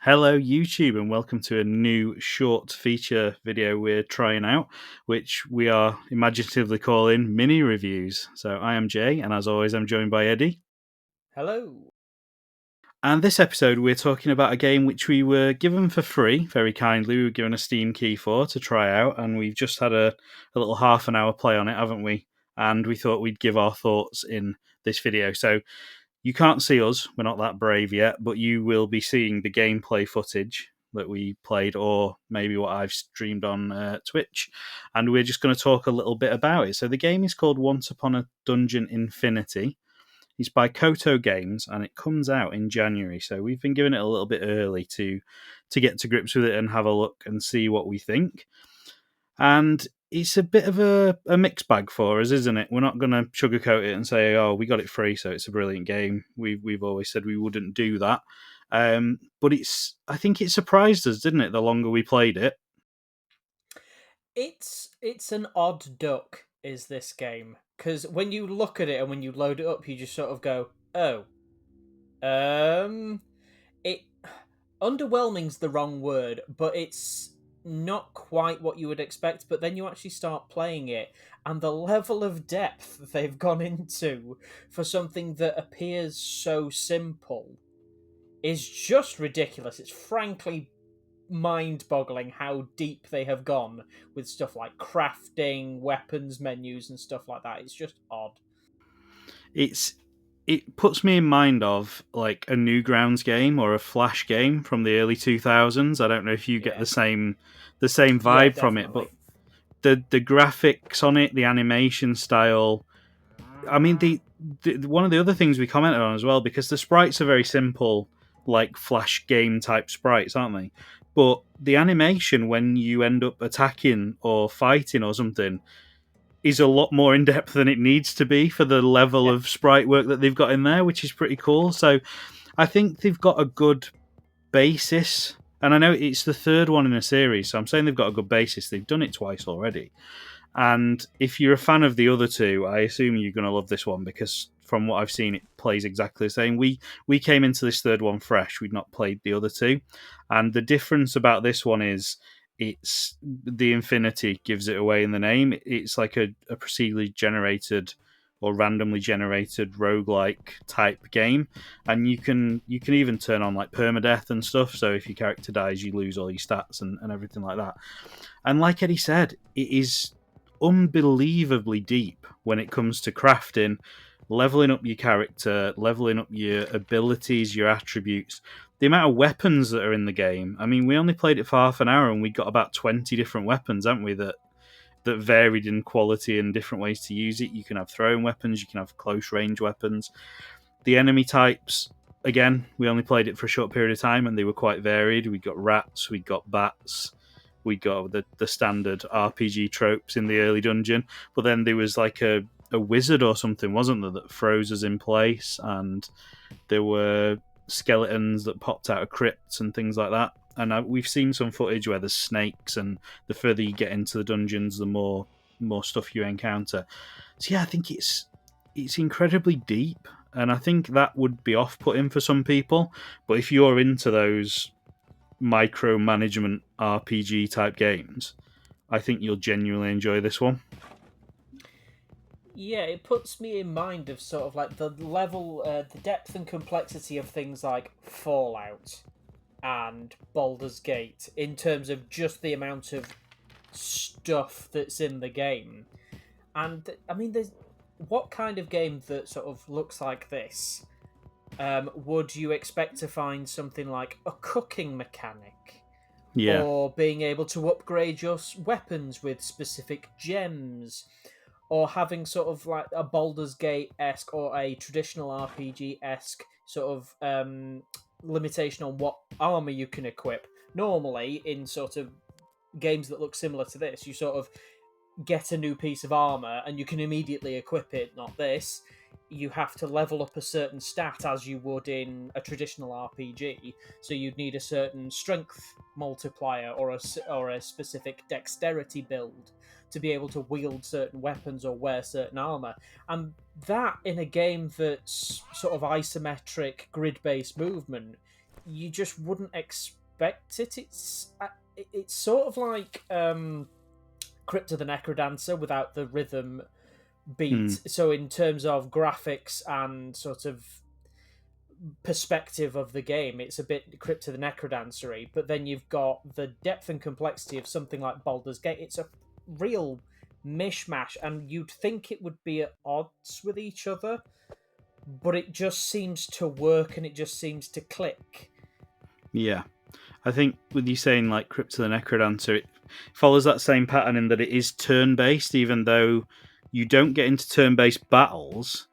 Hello, YouTube, and welcome to a new short feature video we're trying out, which we are imaginatively calling mini reviews. So, I am Jay, and as always, I'm joined by Eddie. Hello. And this episode, we're talking about a game which we were given for free, very kindly. We were given a Steam key for to try out, and we've just had a little half an hour play on it, haven't we? And we thought we'd give our thoughts in this video. So, you can't see us, we're not that brave yet, but you will be seeing the gameplay footage that we played, or maybe what I've streamed on Twitch, and we're just going to talk a little bit about it. So the game is called Once Upon a Dungeon Infinity. It's by Koto Games, and it comes out in January, so we've been giving it a little bit early to get to grips with it and have a look and see what we think. And it's a bit of a mixed bag for us, isn't it? We're not going to sugarcoat it and say, "Oh, we got it free, so it's a brilliant game." We've always said we wouldn't do that, but I think it surprised us, didn't it? The longer we played it, It's an odd duck, is this game? Because when you look at it and when you load it up, you just sort of go, "Oh, it." Underwhelming's the wrong word, but it's not quite what you would expect. But then you actually start playing it, and the level of depth they've gone into for something that appears so simple is just ridiculous. It's frankly mind-boggling how deep they have gone with stuff like crafting, weapons menus, and stuff like that. It's just odd. it's it puts me in mind of like a Newgrounds game or a Flash game from the early 2000s. I don't know if you get Yeah, the same yeah, vibe from it, but definitely. the graphics on it, the animation style. I mean, the one of the other things we commented on as well, because the sprites are very simple, like Flash game type sprites, aren't they? But the animation when you end up attacking or fighting or something is a lot more in depth than it needs to be for the level Yeah, of sprite work that they've got in there, which is pretty cool. So I think they've got a good basis. And I know it's the third one in a series, so I'm saying they've got a good basis. They've done it twice already. And if you're a fan of the other two, I assume you're going to love this one because from what I've seen, it plays exactly the same. We came into this third one fresh. We'd not played the other two, and the difference about this one is it's the Infinity gives it away in the name. It's like a procedurally generated or randomly generated roguelike type game, and you can even turn on like permadeath and stuff. So if your character dies, you lose all your stats and everything like that. And like Eddie said, it is unbelievably deep when it comes to crafting, leveling up your character, leveling up your abilities, your attributes. The amount of weapons that are in the game. I mean, we only played it for half an hour and we got about 20 different weapons, haven't we? That varied in quality and different ways to use it. You can have throwing weapons, you can have close range weapons. The enemy types, again, we only played it for a short period of time and they were quite varied. We got rats, we got bats, we got the standard RPG tropes in the early dungeon, but then there was like a wizard or something, wasn't there, that froze us in place, and there were skeletons that popped out of crypts and things like that. And we've seen some footage where there's snakes, and the further you get into the dungeons, the more stuff you encounter. So yeah, I think it's incredibly deep, and I think that would be off-putting for some people. But if you're into those micromanagement RPG type games, I think you'll genuinely enjoy this one. yeah. It puts me in mind of sort of like the depth and complexity of things like Fallout and Baldur's Gate in terms of just the amount of stuff that's in the game. And I mean, there's what kind of game that sort of looks like this? Would you expect to find something like a cooking mechanic, Yeah, or being able to upgrade your weapons with specific gems, or having sort of like a Baldur's Gate esque or a traditional RPG esque sort of limitation on what armor you can equip? Normally, in sort of games that look similar to this, you sort of get a new piece of armor and you can immediately equip it. Not this. You have to level up a certain stat as you would in a traditional RPG. So you'd need a certain strength multiplier or a specific dexterity build to be able to wield certain weapons or wear certain armor. And that in a game that's sort of isometric grid based movement, you just wouldn't expect it. It's sort of like Crypt of the Necrodancer without the rhythm beat. So in terms of graphics and sort of perspective of the game, it's a bit Crypt of the Necrodancery, but then you've got the depth and complexity of something like Baldur's Gate. It's a real mishmash, and you'd think it would be at odds with each other, but it just seems to work and it just seems to click. Yeah. I think with you saying like Crypt of the Necrodancer, it follows that same pattern in that it is turn-based, even though you don't get into turn-based battles,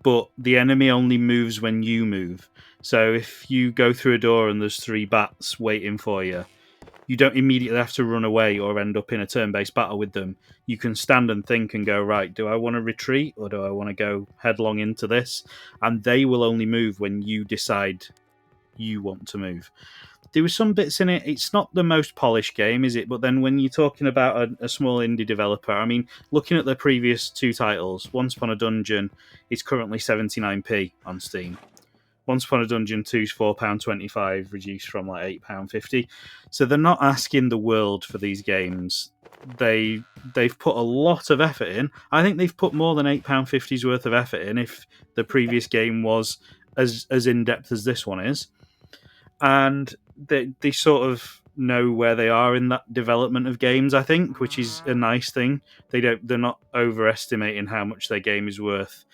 but the enemy only moves when you move. So if you go through a door and there's 3 bats waiting for you, you don't immediately have to run away or end up in a turn-based battle with them. You can stand and think and go, right, do I want to retreat or do I want to go headlong into this? And they will only move when you decide you want to move. There were some bits in it. It's not the most polished game, is it? But then when you're talking about a small indie developer, I mean, looking at the previous 2 titles, Once Upon a Dungeon is currently 79p on Steam. Once Upon a Dungeon 2 is £4.25, reduced from like £8.50. So they're not asking the world for these games. They've put a lot of effort in. I think they've put more than £8.50's worth of effort in if the previous game was as in-depth as this one is. And they sort of know where they are in that development of games, I think, which is a nice thing. They're not overestimating how much their game is worth,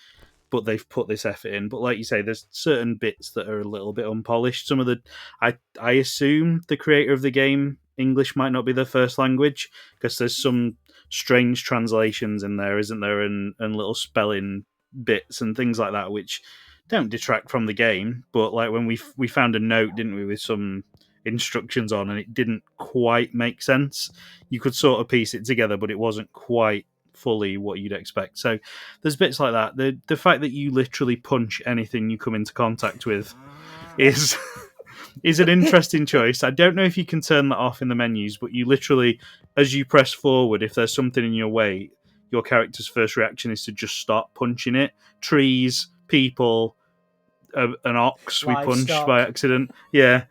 but they've put this effort in. But like you say, there's certain bits that are a little bit unpolished. Some of the I assume the creator of the game, English might not be their first language, because there's some strange translations in there, isn't there, and little spelling bits and things like that, which don't detract from the game. But like when we found a note, didn't we, with some instructions on, and it didn't quite make sense. You could sort of piece it together, but it wasn't quite fully what you'd expect. So there's bits like that. The fact that you literally punch anything you come into contact with is an interesting choice. I don't know if you can turn that off in the menus, but you literally, as you press forward, if there's something in your way, your character's first reaction is to just start punching it. Trees, people, an ox we punched by accident. Yeah.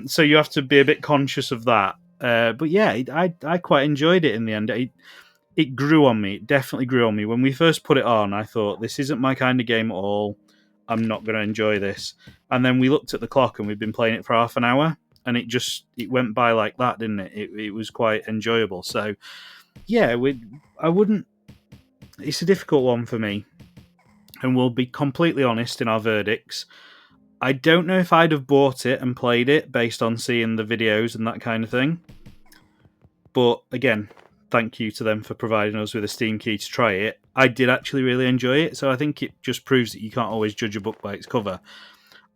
So you have to be a bit conscious of that. But yeah, I quite enjoyed it in the end. It grew on me. It definitely grew on me. When we first put it on, I thought, this isn't my kind of game at all. I'm not going to enjoy this. And then we looked at the clock and we'd been playing it for half an hour, and it went by like that, didn't it? It was quite enjoyable. So yeah, I wouldn't. It's a difficult one for me, and we'll be completely honest in our verdicts. I don't know if I'd have bought it and played it based on seeing the videos and that kind of thing. But again, thank you to them for providing us with a Steam key to try it. I did actually really enjoy it, so I think it just proves that you can't always judge a book by its cover.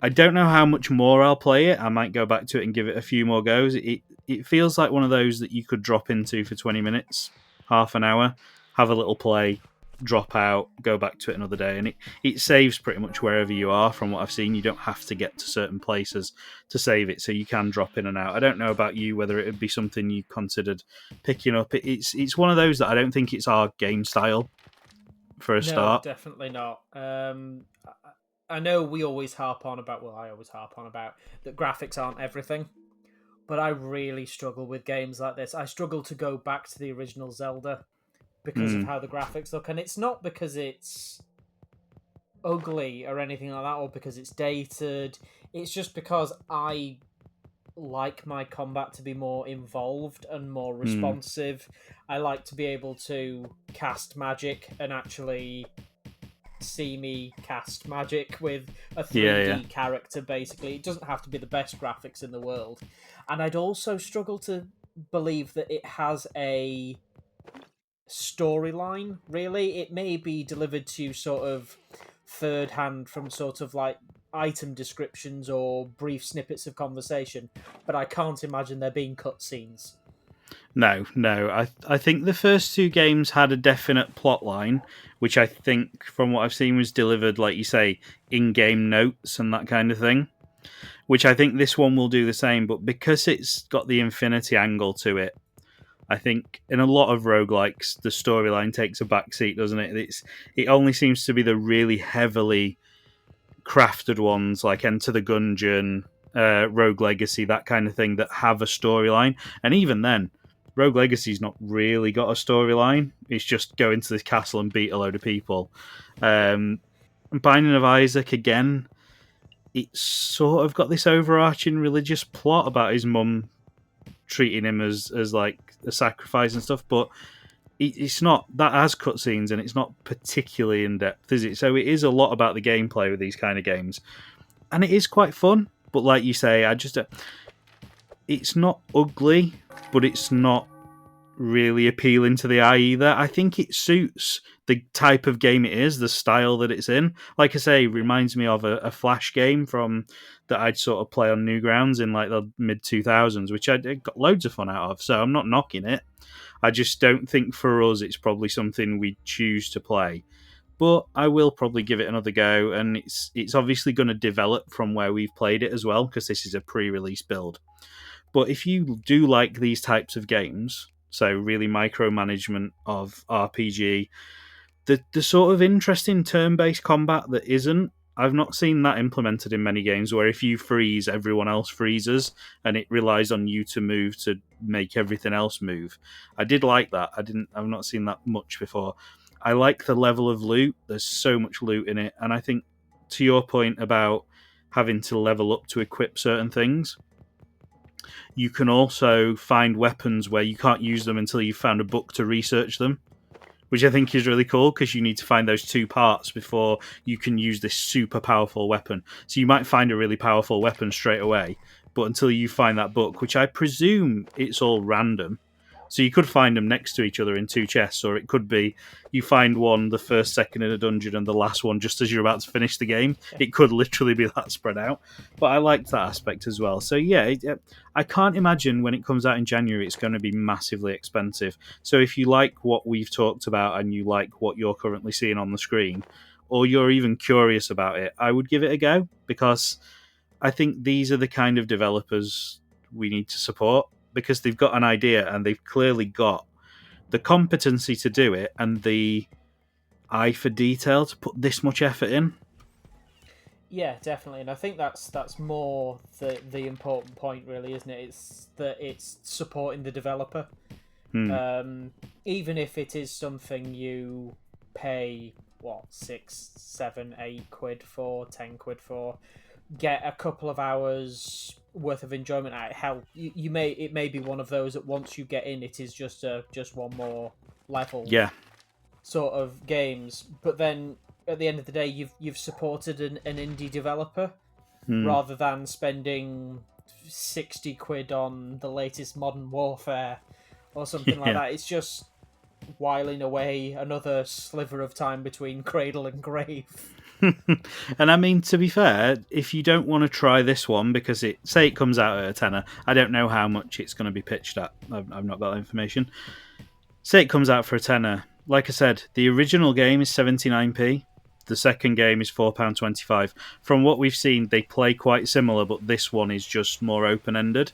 I don't know how much more I'll play it. I might go back to it and give it a few more goes. It feels like one of those that you could drop into for 20 minutes, half an hour, have a little play, drop out, go back to it another day. And it saves pretty much wherever you are, from what I've seen. You don't have to get to certain places to save it, so you can drop in and out. I don't know about you, whether it would be something you considered picking up. It's one of those that I don't think it's our game style for a start. No, definitely not. I know we always harp on about, I always harp on about that graphics aren't everything, but I really struggle with games like this. I struggle to go back to the original Zelda because of how the graphics look, and it's not because it's ugly or anything like that, or because it's dated. It's just because I like my combat to be more involved and more responsive. I like to be able to cast magic and actually see me cast magic with a 3D character, basically. It doesn't have to be the best graphics in the world. And I'd also struggle to believe that it has a storyline, really. It may be delivered to you sort of third hand from sort of like item descriptions or brief snippets of conversation, but I can't imagine there being cutscenes. No. I think the first 2 games had a definite plot line, which I think, from what I've seen, was delivered, like you say, in-game notes and that kind of thing, which I think this one will do the same. But because it's got the infinity angle to it, I think in a lot of roguelikes, the storyline takes a backseat, doesn't it? It only seems to be the really heavily crafted ones, like Enter the Gungeon, Rogue Legacy, that kind of thing, that have a storyline. And even then, Rogue Legacy's not really got a storyline. It's just go into this castle and beat a load of people. Binding of Isaac, again, it's sort of got this overarching religious plot about his mum treating him as like a sacrifice and stuff, but it's not, that has cutscenes and it's not particularly in depth, is it? So it is a lot about the gameplay with these kind of games, and it is quite fun. But like you say, it's not ugly, but it's not really appealing to the eye either. I think it suits the type of game it is, the style that it's in. Like I say, it reminds me of a Flash game from that I'd sort of play on Newgrounds in like the mid 2000s, which I got loads of fun out of. So I'm not knocking it. I just don't think for us it's probably something we choose to play. But I will probably give it another go, and it's obviously going to develop from where we've played it as well, because this is a pre-release build. But if you do like these types of games, so really micromanagement of RPG, the sort of interesting turn-based combat that isn't, I've not seen that implemented in many games, where if you freeze, everyone else freezes, and it relies on you to move to make everything else move. I did like that. I've not seen that much before. I like the level of loot. There's so much loot in it, and I think to your point about having to level up to equip certain things, you can also find weapons where you can't use them until you've found a book to research them, which I think is really cool, because you need to find those two parts before you can use this super powerful weapon. So you might find a really powerful weapon straight away, but until you find that book, which I presume it's all random. So you could find them next to each other in two chests, or it could be you find one the first second in a dungeon and the last one just as you're about to finish the game. It could literally be that spread out. But I liked that aspect as well. So yeah, I can't imagine when it comes out in January it's going to be massively expensive. So if you like what we've talked about and you like what you're currently seeing on the screen, or you're even curious about it, I would give it a go, because I think these are the kind of developers we need to support, because they've got an idea and they've clearly got the competency to do it and the eye for detail to put this much effort in. Yeah, definitely, and I think that's more the important point, really, isn't it? It's that it's supporting the developer, even if it is something you pay what 6, 7, 8 quid for, 10 quid for, get a couple of hours worth of enjoyment out. Hell, it may be one of those that once you get in, it is just one more level, Yeah, sort of games. But then at the end of the day, you've supported an indie developer rather than spending 60 quid on the latest Modern Warfare or something like that. It's just whiling away another sliver of time between cradle and grave. and I mean, to be fair, if you don't want to try this one because it comes out at a tenner, I don't know how much it's going to be pitched at. I've not got that information. Say it comes out for a tenner. Like I said, the original game is 79p. The second game is £4.25. From what we've seen, they play quite similar, but this one is just more open-ended.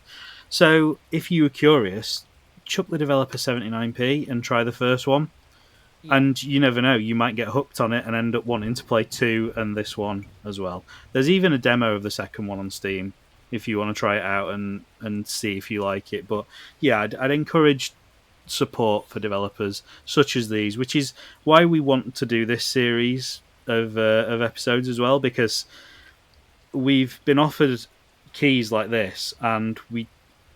So if you were curious, chuck the developer 79p and try the first one. Yeah. And you never know, you might get hooked on it and end up wanting to play 2 and this one as well. There's even a demo of the second one on Steam if you want to try it out and see if you like it. But yeah, I'd encourage support for developers such as these, which is why we want to do this series of episodes as well, because we've been offered keys like this, and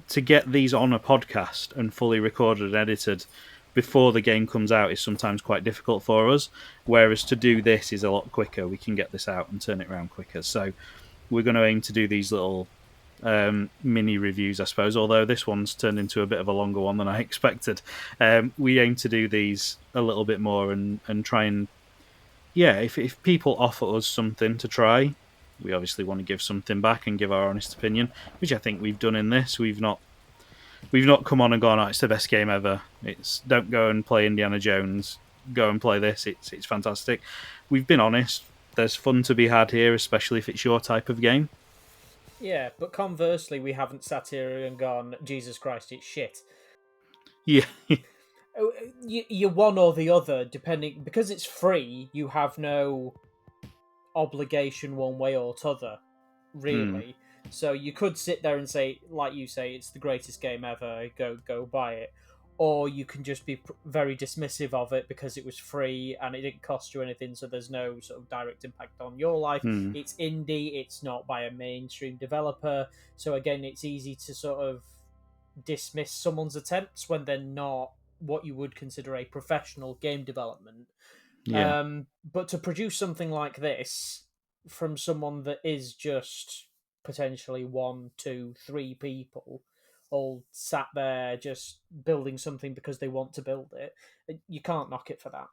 to get these on a podcast and fully recorded and edited before the game comes out is sometimes quite difficult for us, whereas to do this is a lot quicker. We can get this out and turn it around quicker. So we're going to aim to do these little mini reviews, I suppose, although this one's turned into a bit of a longer one than I expected. We aim to do these a little bit more and try and, yeah, if people offer us something to try, we obviously want to give something back and give our honest opinion, which I think we've done in this. We've not come on and gone, oh, it's the best game ever. It's don't go and play Indiana Jones. Go and play this. It's fantastic. We've been honest. There's fun to be had here, especially if it's your type of game. Yeah, but conversely, we haven't sat here and gone, Jesus Christ, it's shit. Yeah. You're one or the other, depending, because it's free. You have no obligation one way or t'other, really. So you could sit there and say, like you say, it's the greatest game ever. Go buy it, or you can just be very dismissive of it because it was free and it didn't cost you anything. So there's no sort of direct impact on your life. Hmm. It's indie. It's not by a mainstream developer. So again, it's easy to sort of dismiss someone's attempts when they're not what you would consider a professional game development. Yeah. But to produce something like this from someone that is just potentially one, two, three people all sat there just building something because they want to build it, you can't knock it for that.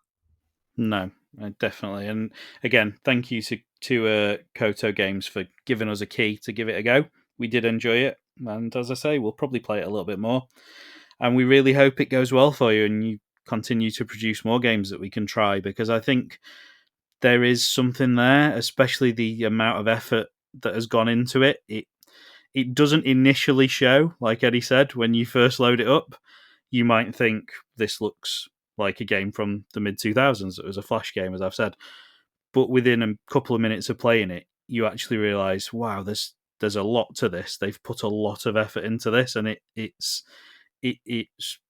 No, definitely. And again, thank you to Koto Games for giving us a key to give it a go. We did enjoy it, and as I say, we'll probably play it a little bit more. And we really hope it goes well for you, and you continue to produce more games that we can try, because I think there is something there, especially the amount of effort that has gone into it. It doesn't initially show, like Eddie said, when you first load it up. You might think this looks like a game from the mid 2000s. It was a Flash game, as I've said. But within a couple of minutes of playing it, you actually realise, wow, there's a lot to this. They've put a lot of effort into this, and it's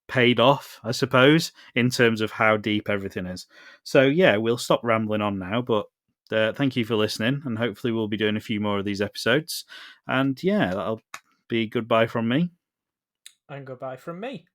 paid off, I suppose, in terms of how deep everything is. So yeah, we'll stop rambling on now, but thank you for listening, and hopefully we'll be doing a few more of these episodes. And yeah, that'll be goodbye from me. And goodbye from me.